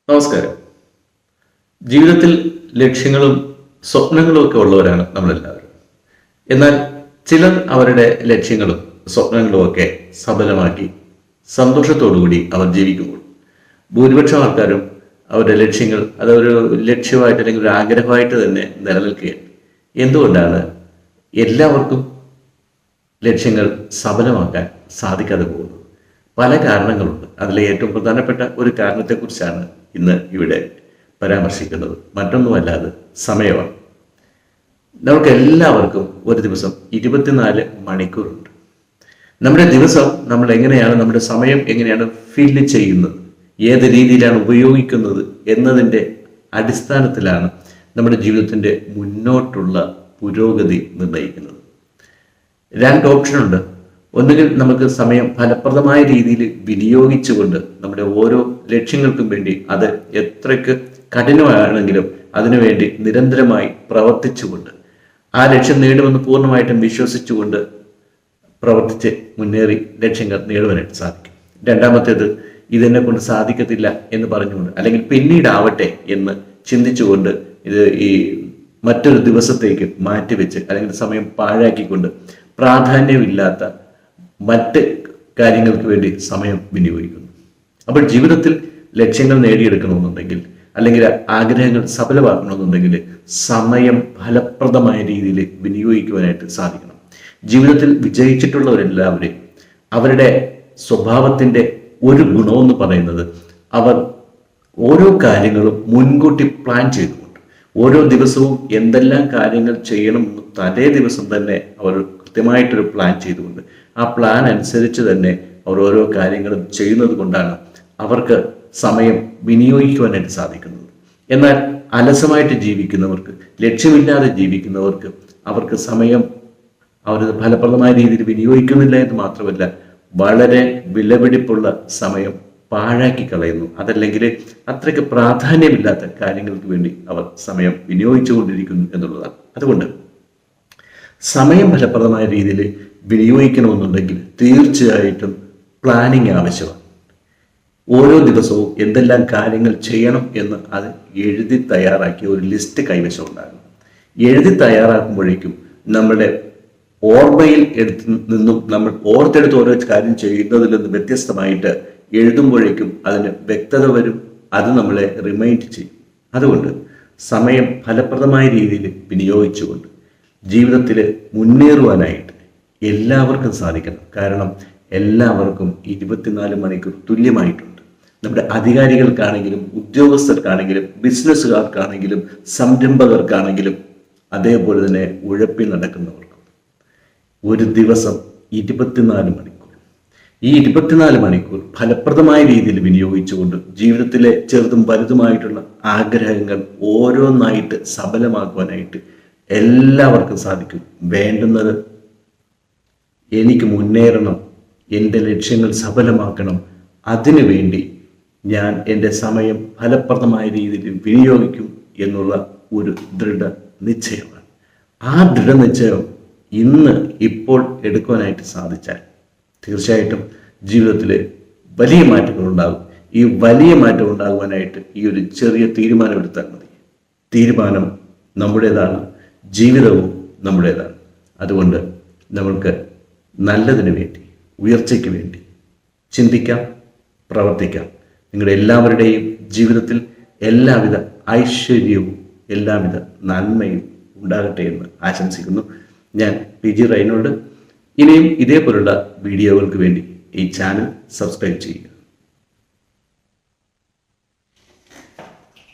നമസ്കാരം. ജീവിതത്തിൽ ലക്ഷ്യങ്ങളും സ്വപ്നങ്ങളും ഒക്കെ ഉള്ളവരാണ് നമ്മളെല്ലാവരും. എന്നാൽ ചിലർ അവരുടെ ലക്ഷ്യങ്ങളും സ്വപ്നങ്ങളും ഒക്കെ സഫലമാക്കി സന്തോഷത്തോടുകൂടി അവർ ജീവിക്കുമ്പോൾ ഭൂരിപക്ഷം ആൾക്കാരും അവരുടെ ലക്ഷ്യങ്ങൾ അതൊരു ലക്ഷ്യമായിട്ട് അല്ലെങ്കിൽ ഒരു ആഗ്രഹമായിട്ട് തന്നെ നിലനിൽക്കുകയാണ്. എന്തുകൊണ്ടാണ് എല്ലാവർക്കും ലക്ഷ്യങ്ങൾ സഫലമാക്കാൻ സാധിക്കാതെ പോകുന്നത്? പല കാരണങ്ങളുണ്ട്. അതിലെ ഏറ്റവും പ്രധാനപ്പെട്ട ഒരു കാരണത്തെക്കുറിച്ചാണ് ഇന്ന് ഇവിടെ പരാമർശിക്കുന്നത്. മറ്റൊന്നുമല്ലാതെ സമയമാണ്. നമുക്ക് എല്ലാവർക്കും ഒരു ദിവസം 24 മണിക്കൂറുണ്ട്. നമ്മുടെ ദിവസം നമ്മൾ എങ്ങനെയാണ്, നമ്മുടെ സമയം എങ്ങനെയാണ് ഫില്ല് ചെയ്യുന്നത്, ഏത് രീതിയിലാണ് ഉപയോഗിക്കുന്നത് എന്നതിൻ്റെ അടിസ്ഥാനത്തിലാണ് നമ്മുടെ ജീവിതത്തിൻ്റെ മുന്നോട്ടുള്ള പുരോഗതി നിർണ്ണയിക്കുന്നത്. രണ്ട് ഓപ്ഷനുണ്ട്. ഒന്നുകിൽ നമുക്ക് സമയം ഫലപ്രദമായ രീതിയിൽ വിനിയോഗിച്ചുകൊണ്ട് നമ്മുടെ ഓരോ ലക്ഷ്യങ്ങൾക്കും വേണ്ടി അത് എത്രയ്ക്ക് കഠിനമാണെങ്കിലും അതിനുവേണ്ടി നിരന്തരമായി പ്രവർത്തിച്ചുകൊണ്ട് ആ ലക്ഷ്യം നേടുമെന്ന് പൂർണ്ണമായിട്ടും വിശ്വസിച്ചുകൊണ്ട് പ്രവർത്തിച്ച് മുന്നേറി ലക്ഷ്യങ്ങൾ നേടുവാനായിട്ട് സാധിക്കും. രണ്ടാമത്തേത് ഇതെന്നെ കൊണ്ട് സാധിക്കത്തില്ല എന്ന് പറഞ്ഞുകൊണ്ട് അല്ലെങ്കിൽ പിന്നീടാവട്ടെ എന്ന് ചിന്തിച്ചുകൊണ്ട് ഇത് ഈ മറ്റൊരു ദിവസത്തേക്ക് മാറ്റിവെച്ച് അല്ലെങ്കിൽ സമയം പാഴാക്കിക്കൊണ്ട് പ്രാധാന്യമില്ലാത്ത മറ്റ് കാര്യങ്ങൾക്ക് വേണ്ടി സമയം വിനിയോഗിക്കുന്നു. അപ്പോൾ ജീവിതത്തിൽ ലക്ഷ്യങ്ങൾ നേടിയെടുക്കണമെന്നുണ്ടെങ്കിൽ അല്ലെങ്കിൽ ആഗ്രഹങ്ങൾ സഫലമാക്കണമെന്നുണ്ടെങ്കിൽ സമയം ഫലപ്രദമായ രീതിയിൽ വിനിയോഗിക്കുവാനായിട്ട് സാധിക്കണം. ജീവിതത്തിൽ വിജയിച്ചിട്ടുള്ളവരെല്ലാവരെയും അവരുടെ സ്വഭാവത്തിൻ്റെ ഒരു ഗുണമെന്ന് പറയുന്നത് അവർ ഓരോ കാര്യങ്ങളും മുൻകൂട്ടി പ്ലാൻ ചെയ്തുകൊണ്ട് ഓരോ ദിവസവും എന്തെല്ലാം കാര്യങ്ങൾ ചെയ്യണമെന്ന് തലേ ദിവസം തന്നെ അവർ കൃത്യമായിട്ടൊരു പ്ലാൻ ചെയ്തുകൊണ്ട് ആ പ്ലാൻ അനുസരിച്ച് തന്നെ അവർ ഓരോ കാര്യങ്ങളും ചെയ്യുന്നത് കൊണ്ടാണ് അവർക്ക് സമയം വിനിയോഗിക്കുവാനായിട്ട് സാധിക്കുന്നത്. എന്നാൽ അലസമായിട്ട് ജീവിക്കുന്നവർക്ക്, ലക്ഷ്യമില്ലാതെ ജീവിക്കുന്നവർക്ക് അവർക്ക് സമയം അവരത് ഫലപ്രദമായ രീതിയിൽ വിനിയോഗിക്കുന്നില്ല എന്ന് മാത്രമല്ല വളരെ വിലപിടിപ്പുള്ള സമയം പാഴാക്കി കളയുന്നു. അതല്ലെങ്കിൽ അത്രയ്ക്ക് പ്രാധാന്യമില്ലാത്ത കാര്യങ്ങൾക്ക് വേണ്ടി അവർ സമയം വിനിയോഗിച്ചുകൊണ്ടിരിക്കുന്നു എന്നുള്ളതാണ്. അതുകൊണ്ട് സമയം ഫലപ്രദമായ രീതിയിൽ വിനിയോഗിക്കണമെന്നുണ്ടെങ്കിൽ തീർച്ചയായിട്ടും പ്ലാനിങ് ആവശ്യമാണ്. ഓരോ ദിവസവും എന്തെല്ലാം കാര്യങ്ങൾ ചെയ്യണം എന്ന് അത് എഴുതി തയ്യാറാക്കിയ ഒരു ലിസ്റ്റ് കൈവശം ഉണ്ടാകണം. എഴുതി തയ്യാറാക്കുമ്പോഴേക്കും നമ്മുടെ ഓർമ്മയിൽ നിന്നും നമ്മൾ ഓർത്തെടുത്ത് ഓരോ കാര്യം ചെയ്യുന്നതിൽ നിന്ന് വ്യത്യസ്തമായിട്ട് എഴുതുമ്പോഴേക്കും അതിന് വ്യക്തത വരും. അത് നമ്മളെ റിമൈൻഡ് ചെയ്യും. അതുകൊണ്ട് സമയം ഫലപ്രദമായ രീതിയിൽ വിനിയോഗിച്ചുകൊണ്ട് ജീവിതത്തിൽ മുന്നേറുവാനായിട്ട് എല്ലാവർക്കും സാധിക്കണം. കാരണം എല്ലാവർക്കും 24 മണിക്കൂർ തുല്യമായിട്ടുണ്ട്. നമ്മുടെ അധികാരികൾക്കാണെങ്കിലും ഉദ്യോഗസ്ഥർക്കാണെങ്കിലും ബിസിനസ്സുകാർക്കാണെങ്കിലും സംരംഭകർക്കാണെങ്കിലും അതേപോലെ തന്നെ ഉഴപ്പി നടക്കുന്നവർക്കും ഒരു ദിവസം 24 മണിക്കൂർ. ഈ 24 മണിക്കൂർ ഫലപ്രദമായ രീതിയിൽ വിനിയോഗിച്ചുകൊണ്ട് ജീവിതത്തിലെ ചെറുതും വലുതുമായിട്ടുള്ള ആഗ്രഹങ്ങൾ ഓരോന്നായിട്ട് സഫലമാക്കുവാനായിട്ട് എല്ലാവർക്കും സാധിക്കും. വേണ്ടുന്നത് എനിക്ക് മുന്നേറണം, എൻ്റെ ലക്ഷ്യങ്ങൾ സഫലമാക്കണം, അതിനു വേണ്ടി ഞാൻ എൻ്റെ സമയം ഫലപ്രദമായ രീതിയിൽ വിനിയോഗിക്കും എന്നുള്ള ഒരു ദൃഢനിശ്ചയമാണ്. ആ ദൃഢനിശ്ചയം ഇപ്പോൾ എടുക്കുവാനായിട്ട് സാധിച്ചാൽ തീർച്ചയായിട്ടും ജീവിതത്തിൽ വലിയ മാറ്റങ്ങൾ ഉണ്ടാകും. ഈ വലിയ മാറ്റം ഉണ്ടാകുവാനായിട്ട് ഈ ഒരു ചെറിയ തീരുമാനം എടുത്താൽ മതി. തീരുമാനം നമ്മുടേതാണ്, ജീവിതവും നമ്മുടേതാണ്. അതുകൊണ്ട് നമ്മൾക്ക് നല്ലതിന് വേണ്ടി, ഉയർച്ചയ്ക്ക് വേണ്ടി ചിന്തിക്കാം, പ്രവർത്തിക്കാം. നിങ്ങളുടെ എല്ലാവരുടെയും ജീവിതത്തിൽ എല്ലാവിധ ഐശ്വര്യവും എല്ലാവിധ നന്മയും ഉണ്ടാകട്ടെ എന്ന് ആശംസിക്കുന്നു. ഞാൻ PG റൈനോൾഡ്. ഇനിയും ഇതേപോലുള്ള വീഡിയോകൾക്ക് വേണ്ടി ഈ ചാനൽ സബ്സ്ക്രൈബ് ചെയ്യുക.